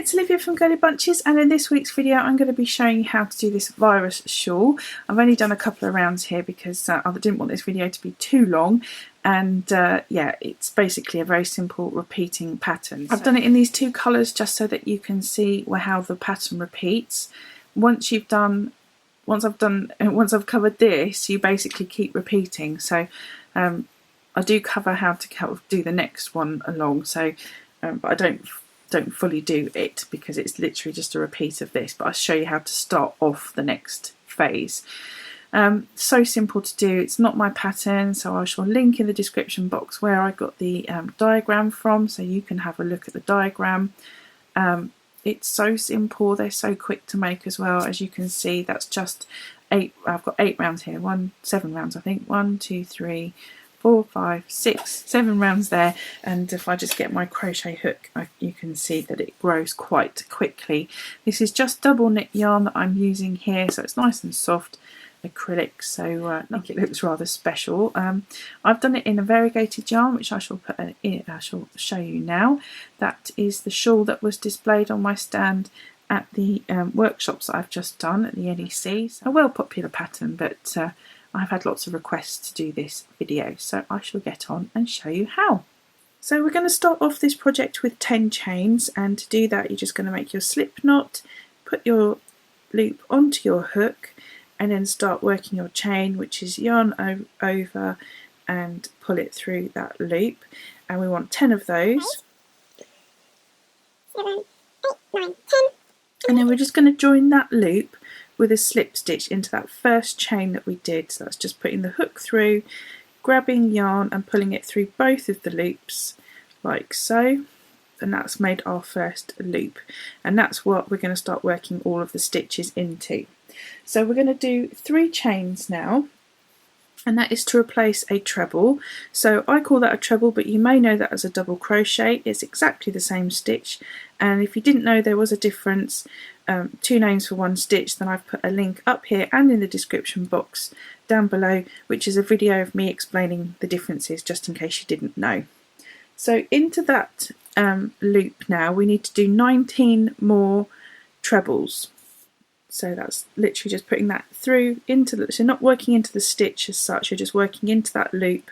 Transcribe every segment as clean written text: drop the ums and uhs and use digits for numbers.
it's Olivia from Girlybunches, and in this week's video I'm going to be showing you how to do this virus shawl. I've only done a couple of rounds here because I didn't want this video to be too long, and yeah, it's basically a very simple repeating pattern. I've done it in these two colours just so that you can see how the pattern repeats. Once I've covered this, you basically keep repeating. So I do cover how to do the next one along, so but I don't fully do it because it's literally just a repeat of this, but I'll show you how to start off the next phase. So simple to do. It's not my pattern, so I shall link in the description box where I got the diagram from, so you can have a look at the diagram. It's so simple, they're so quick to make as well. As you can see, that's just 8, I've got 8 rounds here, 7 rounds I think, 1, 2, 3, 4, 5, 6, 7 rounds there, and if I just get my crochet hook, you can see that it grows quite quickly. This is just double knit yarn that I'm using here, so it's nice and soft acrylic, so I think it looks rather special. I've done it in a variegated yarn, which I shall put in. I shall show you now. That is the shawl that was displayed on my stand at the workshops that I've just done at the NEC. A well popular pattern, but I've had lots of requests to do this video, so I shall get on and show you how. So we're going to start off this project with 10 chains, and to do that you're just going to make your slip knot, put your loop onto your hook, and then start working your chain, which is yarn over and pull it through that loop, and we want 10 of those. 7, 8, 9, 10. And then we're just going to join that loop with a slip stitch into that first chain that we did. So that's just putting the hook through, grabbing yarn and pulling it through both of the loops like so, and that's made our first loop, and that's what we're going to start working all of the stitches into. So we're going to do 3 chains now, and that is to replace a treble. So I call that a treble, but you may know that as a double crochet. It's exactly the same stitch, and if you didn't know there was a difference, 2 names for 1 stitch, then I've put a link up here and in the description box down below, which is a video of me explaining the differences just in case you didn't know. So into that loop now we need to do 19 more trebles. So that's literally just putting that through into the, so not working into the stitch as such, you're just working into that loop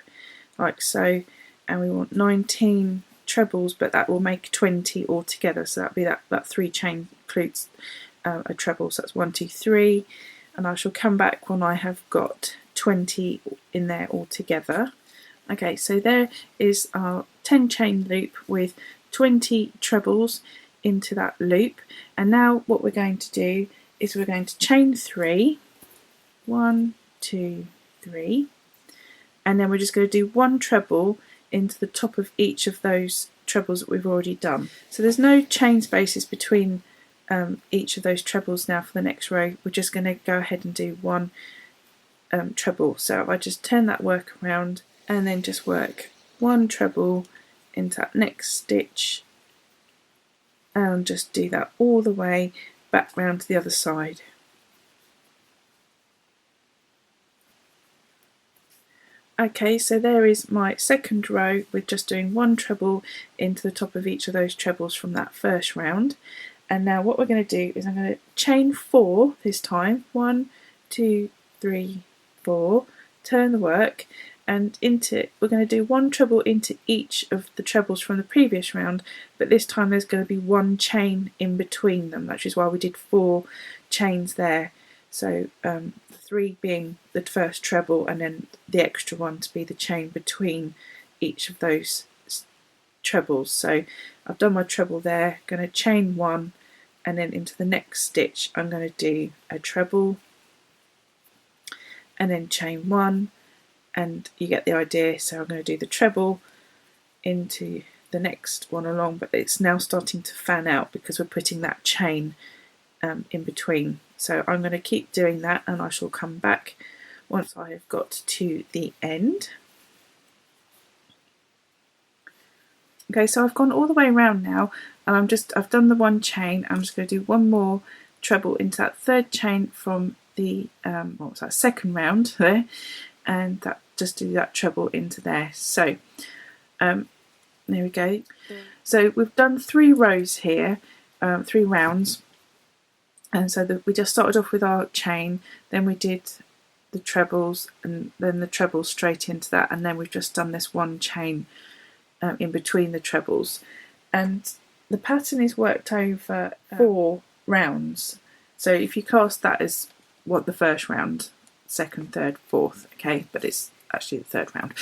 like so, and we want 19 trebles, but that will make 20 altogether, so that'll be that 3 chain includes a treble, so that's 1, 2, 3, and I shall come back when I have got 20 in there altogether. Okay, so there is our 10 chain loop with 20 trebles into that loop, and now what we're going to do is we're going to chain 3, 1, 2, 3, and then we're just going to do 1 treble into the top of each of those trebles that we've already done. So there's no chain spaces between each of those trebles now for the next row. We're just going to go ahead and do 1 treble. So if I just turn that work around and then just work 1 treble into that next stitch, and just do that all the way back round to the other side. Okay, so there is my second row with just doing 1 treble into the top of each of those trebles from that first round. And now what we're going to do is I'm going to chain 4 this time, 1, 2, 3, 4, turn the work, and we're going to do 1 treble into each of the trebles from the previous round, but this time there's going to be 1 chain in between them, which is why we did 4 chains there. So 3 being the first treble, and then the extra one to be the chain between each of those trebles. So I've done my treble there, going to chain 1, and then into the next stitch I'm going to do a treble, and then chain 1, and you get the idea. So I'm going to do the treble into the next one along, but it's now starting to fan out because we're putting that chain in between. So I'm going to keep doing that, and I shall come back once I have got to the end. Okay, so I've gone all the way around now, and I've done the 1 chain. I'm just going to do 1 more treble into that 3rd chain from the what was that, second round there, and that just do that treble into there. So there we go. So we've done 3 rows here, 3 rounds, and so we just started off with our chain, then we did the trebles, and then the trebles straight into that, and then we've just done this one chain in between the trebles, and the pattern is worked over 4 rounds. So if you cast that as what the first round, second, third, fourth, okay, but it's actually the third round.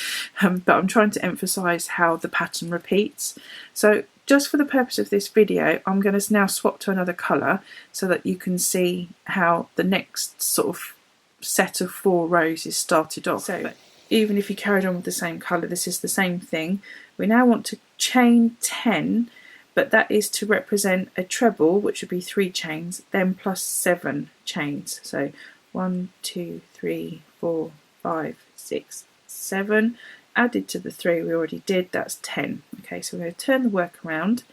But I'm trying to emphasize how the pattern repeats. So just for the purpose of this video, I'm going to now swap to another color so that you can see how the next sort of set of 4 rows is started off. So even if you carried on with the same color, this is the same thing. We now want to chain 10, but that is to represent a treble, which would be 3 chains, then plus 7 chains. So 1, 2, 3, 4, 5, 6, 7. Added to the 3 we already did, that's 10. Okay, so we're going to turn the work around,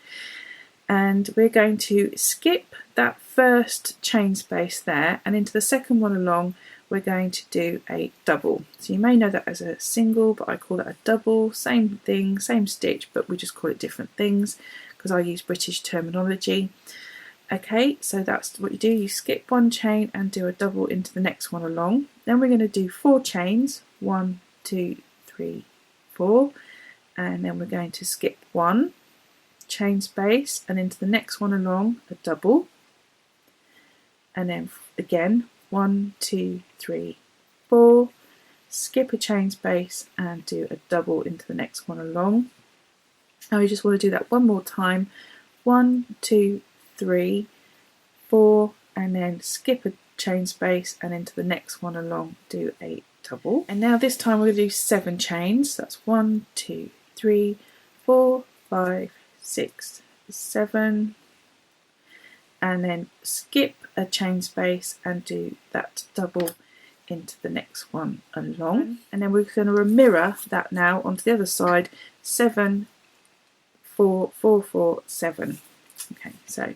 and we're going to skip that first chain space there, and into the second one along we're going to do a double. So you may know that as a single, but I call it a double. Same thing, same stitch, but we just call it different things because I use British terminology. Okay, so that's what you do. You skip 1 chain and do a double into the next one along. Then we're going to do 4 chains, 1, 2, 3, 4, and then we're going to skip 1 chain space and into the next one along a double, and then again 1, 2, 3, 4, skip a chain space and do a double into the next one along. Now we just want to do that one more time. 1, 2, 3, 4, and then skip a chain space and into the next one along do a double. And now this time we're going to do 7 chains. That's 1, 2, 3, 4, 5, 6, 7, and then skip a chain space and do that double into the next one along. And then we're going to mirror that now onto the other side. 7, 4, 4, 4, 7. Okay, so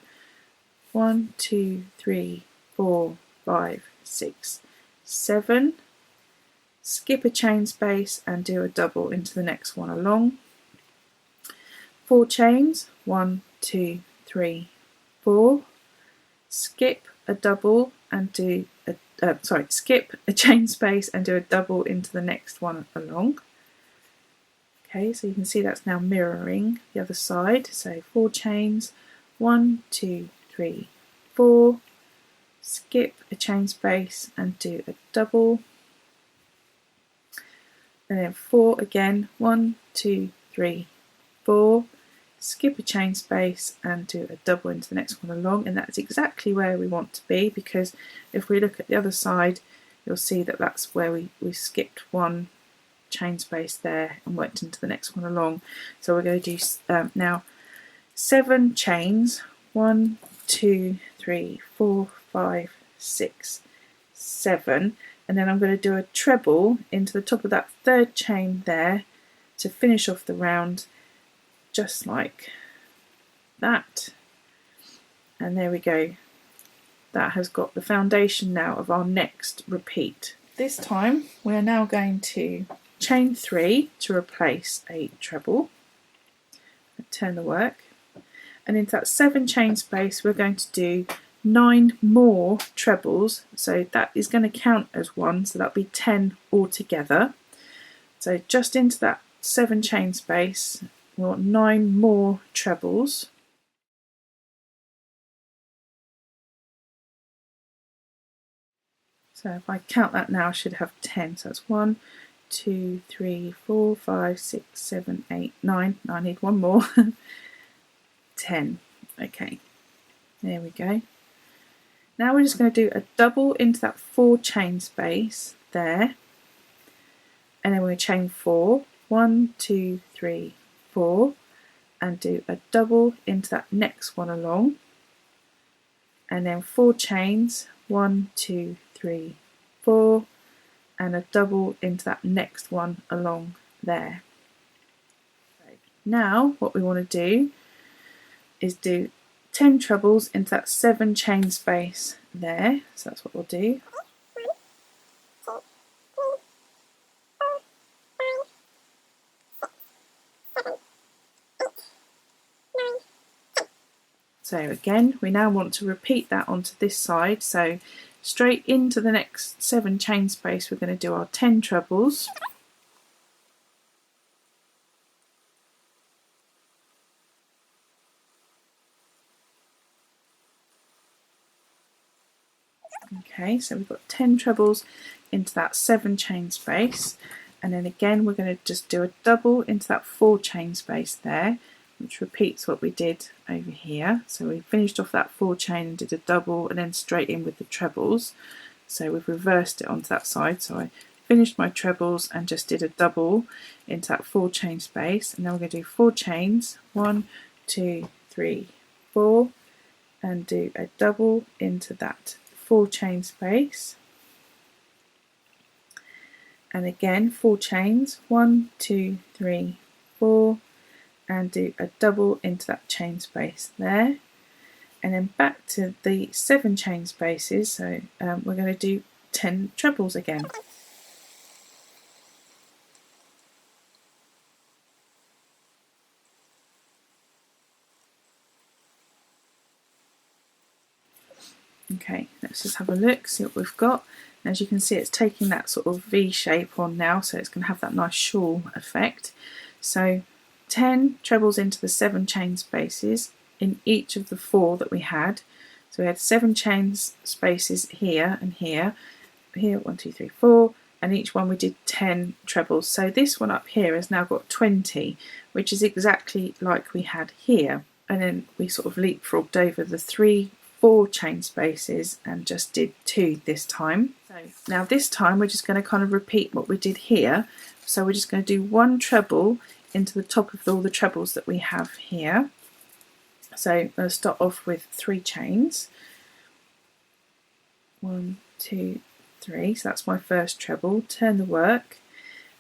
1, 2, 3, 4, 5, 6, 7. Skip a chain space and do a double into the next one along. 4 chains, 1, 2, 3, 4. Skip a double and do a skip a chain space and do a double into the next one along. Okay, so you can see that's now mirroring the other side. So 4 chains, 1, 2, 3, 4. Skip a chain space and do a double, and then 4 again, 1, 2, 3, 4. Skip a chain space and do a double into the next one along, and that's exactly where we want to be, because if we look at the other side you'll see that that's where we skipped 1 chain space there and worked into the next one along. So we're going to do now 7 chains, 1, 2, 3, 4, 5, 6, 7, and then I'm going to do a treble into the top of that 3rd chain there to finish off the round, just like that. And there we go. That has got the foundation now of our next repeat. This time we are now going to chain 3 to replace a treble. Turn the work, and into that 7 chain space we're going to do 9 more trebles, so that is going to count as 1, so that'll be 10 altogether. So just into that 7 chain space we want 9 more trebles. So if I count that now I should have 10, so that's 1, 2, 3, 4, 5, 6, 7, 8, 9. I need 1 more. 10. Okay, there we go. Now we're just going to do a double into that 4 chain space there, and then we're going to chain 4, 1, 2, 3, 4, and do a double into that next one along, and then 4 chains, 1, 2, 3, 4, and a double into that next one along there. Now what we want to do is do 10 trebles into that 7 chain space there, so that's what we'll do. So again, we now want to repeat that onto this side. So straight into the next 7 chain space, we're going to do our 10 trebles. Okay, so we've got 10 trebles into that 7 chain space, and then again we're going to just do a double into that 4 chain space there, which repeats what we did over here. So we finished off that 4 chain and did a double and then straight in with the trebles. So we've reversed it onto that side. So I finished my trebles and just did a double into that 4 chain space, and now we're going to do 4 chains, 1, 2, 3, 4, and do a double into that 4 chain space, and again 4 chains, 1, 2, 3, 4, and do a double into that chain space there, and then back to the 7 chain spaces. So we're going to do 10 trebles again. Okay, let's just have a look, see what we've got. As you can see, it's taking that sort of V shape on now, so it's going to have that nice shawl effect. So 10 trebles into the 7 chain spaces in each of the 4 that we had. So we had 7 chain spaces here and here, 1, 2, 3, 4, and each one we did 10 trebles. So this one up here has now got 20, which is exactly like we had here. And then we sort of leapfrogged over the 4 chain spaces and just did 2 this time. So now this time we're just going to kind of repeat what we did here. So we're just going to do 1 treble into the top of all the trebles that we have here. So I'm going to start off with 3 chains. 1, 2, 3. So that's my first treble. Turn the work,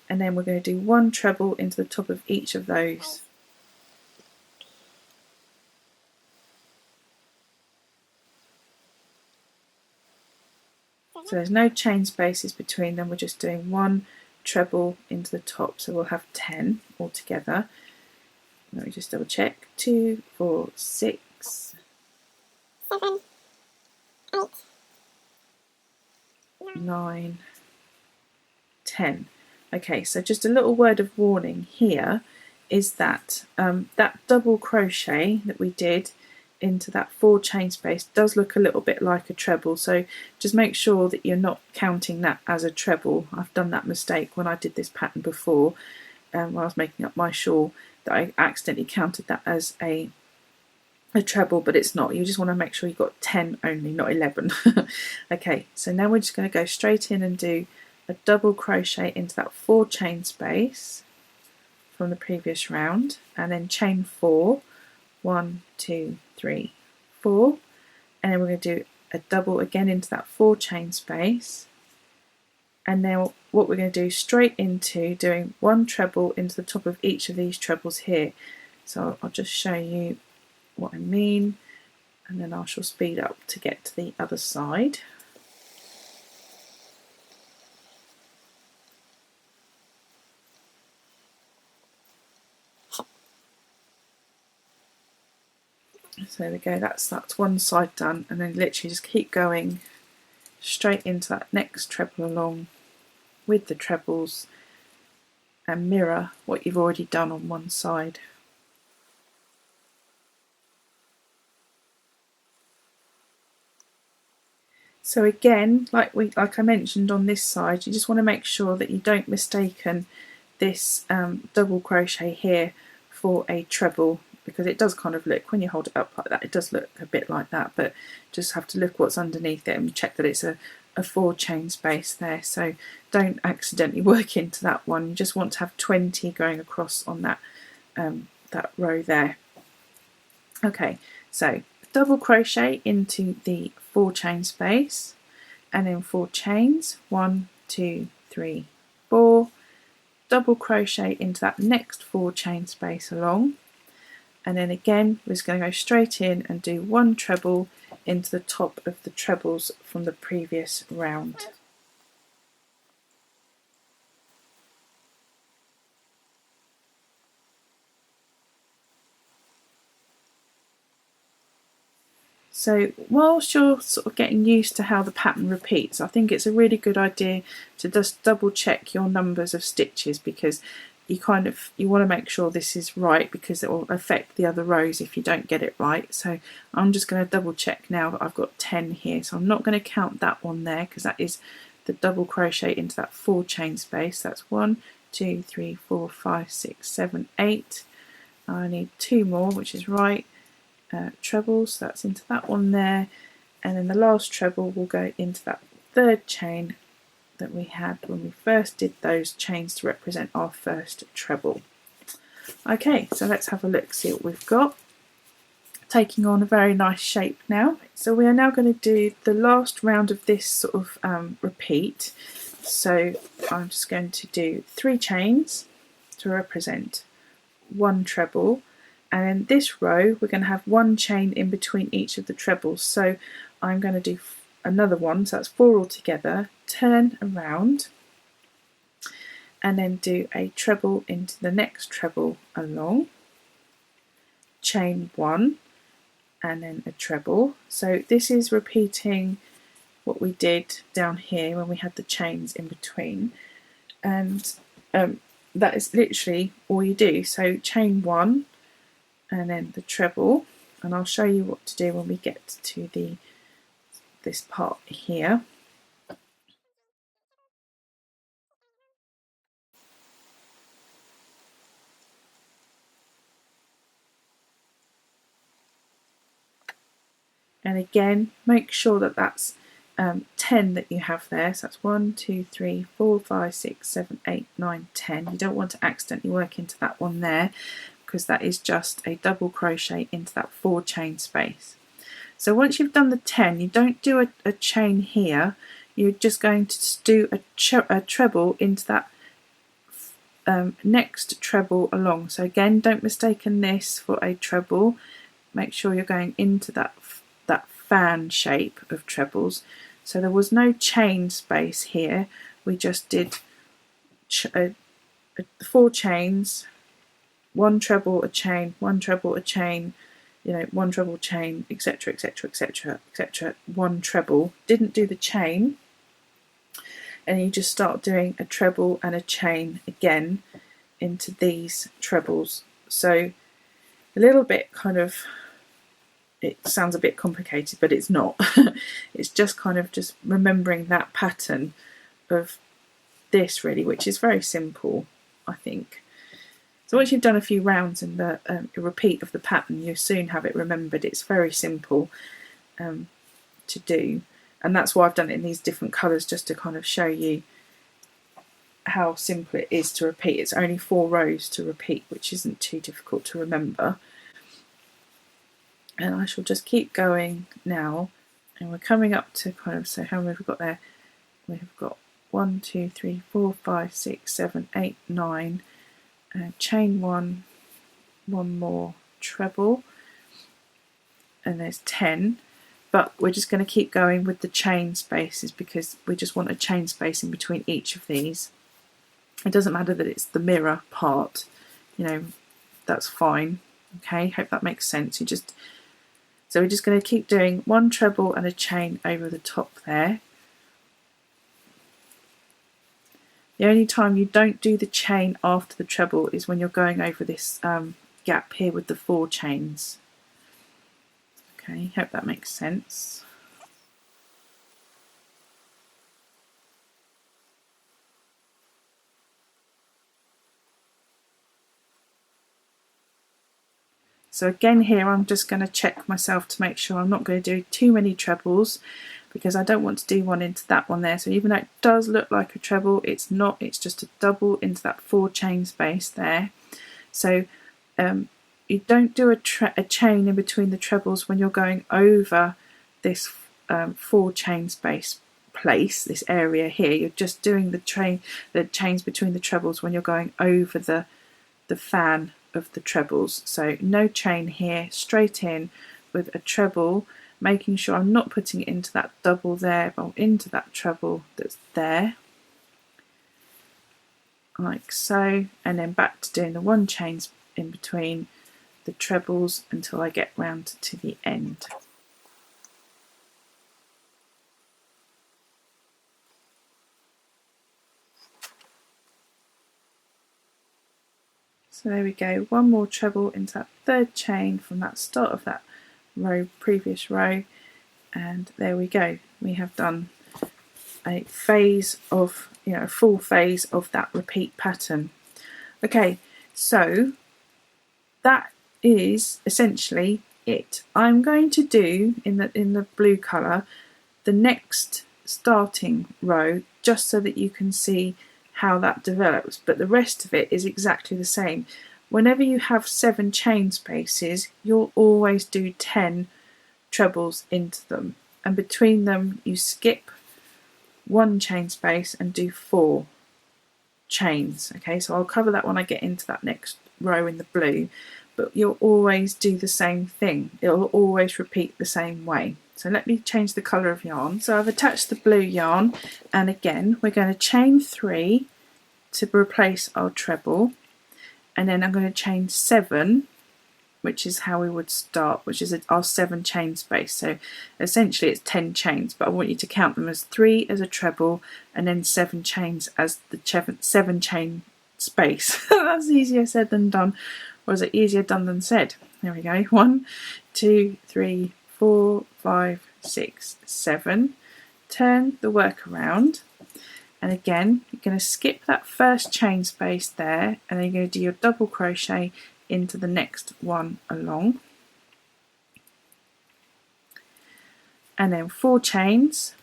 and then we're going to do 1 treble into the top of each of those. So there's no chain spaces between them, we're just doing 1 treble into the top, so we'll have 10 altogether. Let me just double check. 2, 4, 6, 7, 8, 9, 10. Okay, so just a little word of warning here is that that double crochet that we did into that 4 chain space does look a little bit like a treble, so just make sure that you're not counting that as a treble. I've done that mistake when I did this pattern before, when I was making up my shawl, that I accidentally counted that as a treble, but it's not. You just want to make sure you've got 10 only, not 11. Okay, so now we're just going to go straight in and do a double crochet into that 4 chain space from the previous round, and then chain 4, 1, 2, 3, 4, and then we're going to do a double again into that 4 chain space, and then what we're going to do straight into doing 1 treble into the top of each of these trebles here. So I'll just show you what I mean, and then I shall speed up to get to the other side. So there we go, that's one side done, and then literally just keep going straight into that next treble along with the trebles and mirror what you've already done on one side. So again, like I mentioned on this side, you just want to make sure that you don't mistaken this double crochet here for a treble, because it does kind of look, when you hold it up like that, it does look a bit like that, but just have to look what's underneath it and check that it's a 4 chain space there. So don't accidentally work into that one. You just want to have 20 going across on that that row there. Okay, so double crochet into the 4 chain space, and then 4 chains, 1, 2, 3, 4, double crochet into that next 4 chain space along, and then again we're just going to go straight in and do 1 treble into the top of the trebles from the previous round. So whilst you're sort of getting used to how the pattern repeats, I think it's a really good idea to just double check your numbers of stitches, because you want to make sure this is right, because it will affect the other rows if you don't get it right. So I'm just going to double check now that I've got 10 here, so I'm not going to count that one there because that is the double crochet into that 4 chain space. That's 1, 2, 3, 4, 5, 6, 7, 8. I need 2 more, which is right. Trebles, so that's into that one there, and then the last treble will go into that 3rd chain that we had when we first did those chains to represent our first treble. Okay, so let's have a look, see what we've got. Taking on a very nice shape now. So we are now going to do the last round of this sort of repeat. So I'm just going to do 3 chains to represent 1 treble, and in this row we're going to have 1 chain in between each of the trebles. So I'm going to do another one, so that's 4 altogether, turn around and then do a treble into the next treble along, chain 1 and then a treble. So this is repeating what we did down here when we had the chains in between, and that is literally all you do. So chain 1 and then the treble, and I'll show you what to do when we get to this part here. And again, make sure that that's 10 that you have there. So that's 1, 2, 3, 4, 5, 6, 7, 8, 9, 10. You don't want to accidentally work into that one there, because that is just a double crochet into that 4 chain space. So once you've done the 10, you don't do a chain here, you're just going to do a treble into that next treble along. So again, don't mistaken this for a treble, make sure you're going into that fan shape of trebles. So there was no chain space here, we just did 4 chains, 1 treble, a chain, 1 treble, a chain, 1 treble, chain, etc, etc, etc, etc, 1 treble. Didn't do the chain, and you just start doing a treble and a chain again into these trebles. So a little bit kind of, it sounds a bit complicated, but it's not. It's just kind of just remembering that pattern of this really, which is very simple, I think. So once you've done a few rounds in the repeat of the pattern, you soon have it remembered. It's very simple to do, and that's why I've done it in these different colours, just to kind of show you how simple it is to repeat. It's only 4 rows to repeat, which isn't too difficult to remember. And I shall just keep going now, and we're coming up to kind of, so how many have we got there? We've got 1, 2, 3, 4, 5, 6, 7, 8, 9, chain 1, 1 more treble, and there's 10. But we're just going to keep going with the chain spaces, because we just want a chain space in between each of these. It doesn't matter that it's the mirror part, that's fine. Okay, hope that makes sense. So we're just going to keep doing 1 treble and a chain over the top there. The only time you don't do the chain after the treble is when you're going over this gap here with the 4 chains. Okay, hope that makes sense. So again here I'm just going to check myself to make sure I'm not going to do too many trebles, because I don't want to do one into that one there. So even though it does look like a treble, it's not, it's just a double into that 4 chain space there. So you don't do a chain in between the trebles when you're going over this 4 chain space place, this area here. You're just doing the chains between the trebles when you're going over the fan of the trebles. So no chain here, straight in with a treble, making sure I'm not putting it into that double there, but into that treble that's there, like so, and then back to doing the 1 chain in between the trebles until I get round to the end. So there we go, one more treble into that third chain from that start of that row, previous row, and there we go. We have done a phase of, a full phase of that repeat pattern. Okay, so that is essentially it. I'm going to do in the blue colour the next starting row just so that you can see how that develops, but the rest of it is exactly the same. Whenever you have 7 chain spaces, you'll always do 10 trebles into them, and between them you skip 1 chain space and do 4 chains. Okay, so I'll cover that when I get into that next row in the blue, but you'll always do the same thing. It'll always repeat the same way. So let me change the colour of yarn. So I've attached the blue yarn, and again we're going to chain 3 to replace our treble, and then I'm going to chain 7, which is how we would start, which is our 7 chain space. So essentially it's 10 chains, but I want you to count them as 3 as a treble and then 7 chains as the 7 chain space. That's easier said than done, or is it easier done than said? There we go. 1, 2, 3, 4, 5, 6, 7. Turn the work around, and again you're going to skip that first chain space there, and then you're going to do your double crochet into the next one along, and then 4 chains,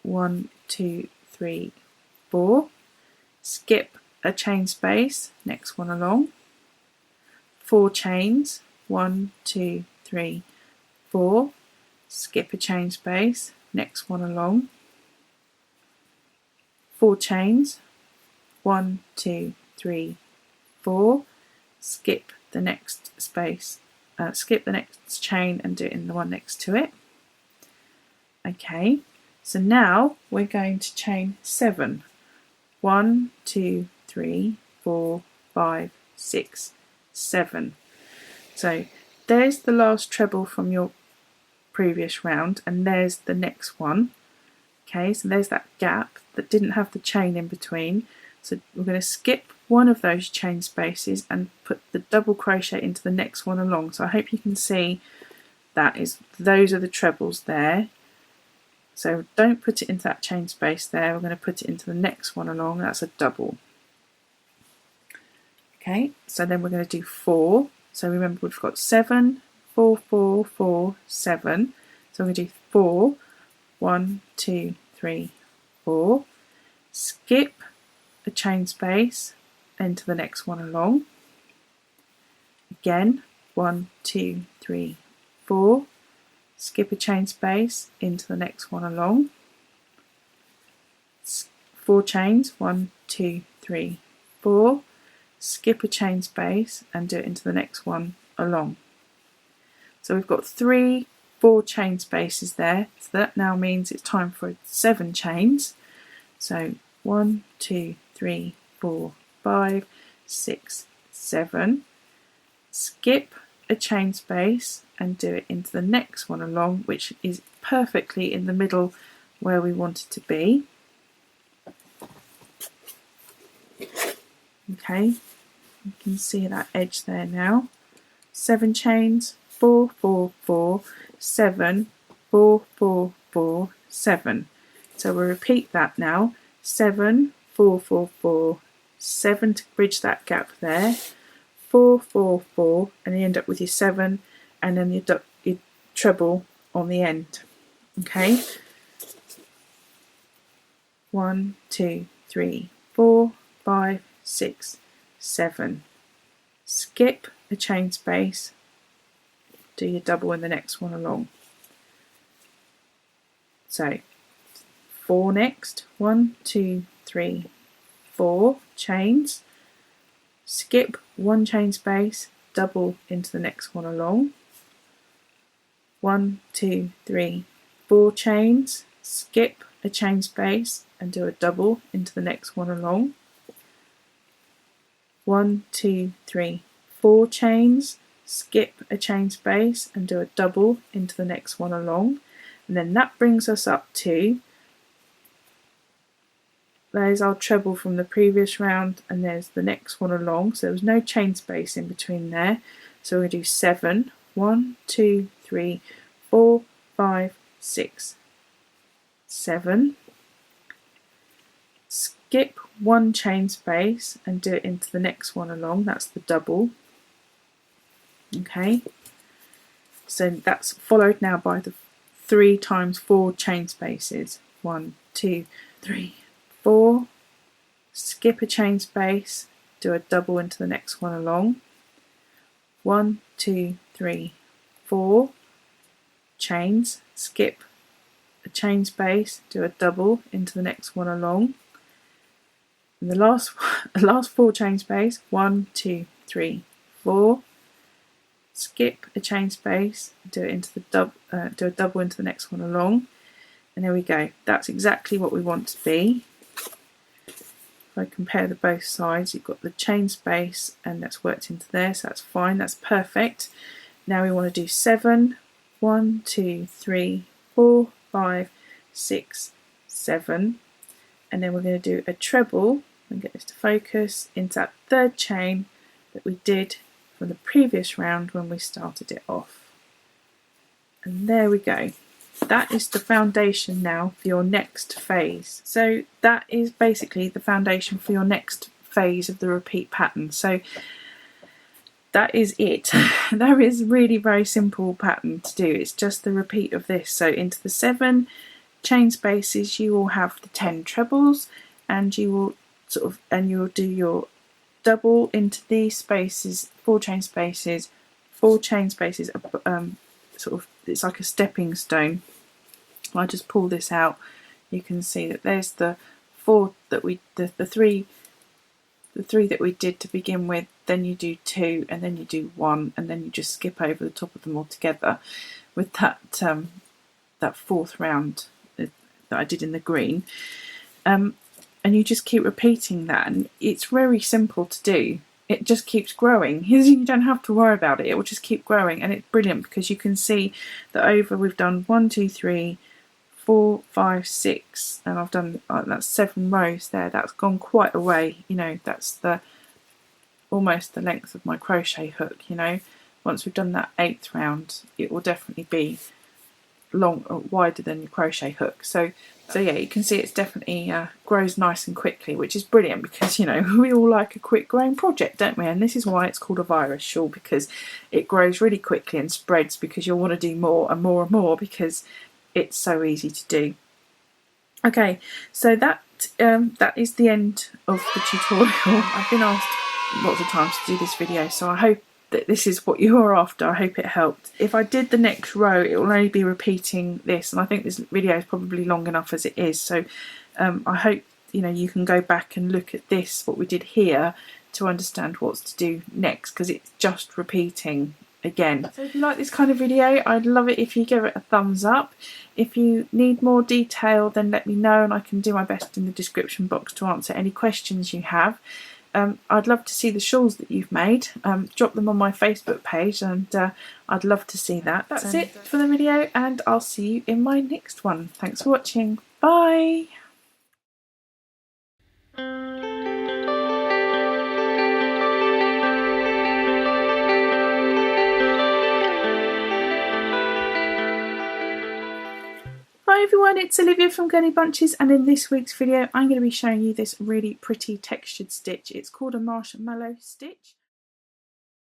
1, 2, 3, 4, skip a chain space, next one along, 4 chains, 1, 2, 3, 4, skip a chain space, next one along, 4 chains, 1, 2, 3, 4, skip the next space, skip the next chain and do it in the one next to it. Okay, so now we're going to chain 7. 1, 2, 3, 4, 5, 6, 7. So there's the last treble from your previous round, and there's the next one. Okay, so there's that gap that didn't have the chain in between. So we're going to skip one of those chain spaces and put the double crochet into the next one along. So I hope you can see that those are the trebles there. So don't put it into that chain space there. We're going to put it into the next one along. That's a double. Okay, so then we're going to do 4. So remember we've got 7, 4, 4, 4, 7. So we're going to do 4, 1, 2, 3, 4. Skip a chain space into the next one along. Again, 1, 2, 3, 4. Skip a chain space into the next one along. 4 chains, 1, 2, 3, 4. Skip a chain space and do it into the next one along. So we've got 3 4 chain spaces there, so that now means it's time for 7 chains. So 1, 2, 3, 4, 5, 6, 7. Skip a chain space and do it into the next one along, which is perfectly in the middle where we want it to be. Okay, you can see that edge there now. 7 chains, 4, 4, 4, 7, 4, 4, 4, 7. So we'll repeat that now. 7, 4, 4, 4, 7 to bridge that gap there. 4, 4, 4, and you end up with your 7, and then your treble on the end. Okay. 1, 2, 3, 4, 5, 6, 7. Skip a chain space, do your double in the next one along. So 4 next, 1, 2, 3, 4 chains, skip 1 chain space, double into the next one along. 1, 2, 3, 4 chains, skip a chain space and do a double into the next one along. 1, 2, 3, 4 chains, skip a chain space and do a double into the next one along, and then that brings us up to there's our treble from the previous round, and there's the next one along, so there was no chain space in between there. So we're going to do 7, 1, 2, 3, 4, 5, 6, 7, skip one chain space and do it into the next one along, that's the double. Okay, so that's followed now by the 3 times 4 chain spaces. 1, 2, 3, 4, skip a chain space, do a double into the next one along. 1, 2, 3, 4 chains, skip a chain space, do a double into the next one along. And the last 4 chain space, 1, 2, 3, 4, skip a chain space, do it into the do a double into the next one along, and there we go. That's exactly what we want to be. If I compare the both sides, you've got the chain space and that's worked into there, so that's fine, that's perfect. Now we want to do 7, 1, 2, 3, 4, 5, 6, 7, and then we're going to do a treble and get this to focus into that 3rd chain that we did from the previous round when we started it off. And there we go. That is the foundation now for your next phase. So that is basically the foundation for your next phase of the repeat pattern. So that is it. That is really very simple pattern to do. It's just the repeat of this. So into the 7 chain spaces you will have the 10 trebles, and you will you'll do your double into these spaces, 4 chain spaces, 4 chain spaces, it's like a stepping stone. I just pull this out, you can see that there's the 4 that we, the 3 that we did to begin with, then you do 2, and then you do 1, and then you just skip over the top of them all together with that that 4th round that I did in the green. And you just keep repeating that, and it's very simple to do. It just keeps growing. You don't have to worry about it. It will just keep growing, and it's brilliant because you can see that over we've done 1, 2, 3, 4, 5, 6, and I've done that's 7 rows there. That's gone quite a way. You know, that's almost the length of my crochet hook. You know, once we've done that 8th round, it will definitely be wider than your crochet hook. So yeah, you can see it's definitely grows nice and quickly, which is brilliant because, you know, we all like a quick growing project, don't we? And this is why it's called a virus shawl, because it grows really quickly and spreads, because you'll want to do more and more and more because it's so easy to do. Okay, so that is the end of the tutorial. I've been asked lots of times to do this video, so I hope that this is what you are after. I hope it helped. If I did the next row, it will only be repeating this, and I think this video is probably long enough as it is, so I hope, you know, you can go back and look at this, what we did here, to understand what's to do next, because it's just repeating again. So if you like this kind of video, I'd love it if you give it a thumbs up. If you need more detail, then let me know, and I can do my best in the description box to answer any questions you have. I'd love to see the shawls that you've made. Drop them on my Facebook page, and I'd love to see that. That's it for the video, and I'll see you in my next one. Thanks for watching. Bye! Hi everyone, it's Olivia from Girlybunches, and in this week's video I'm going to be showing you this really pretty textured stitch. It's called a marshmallow stitch.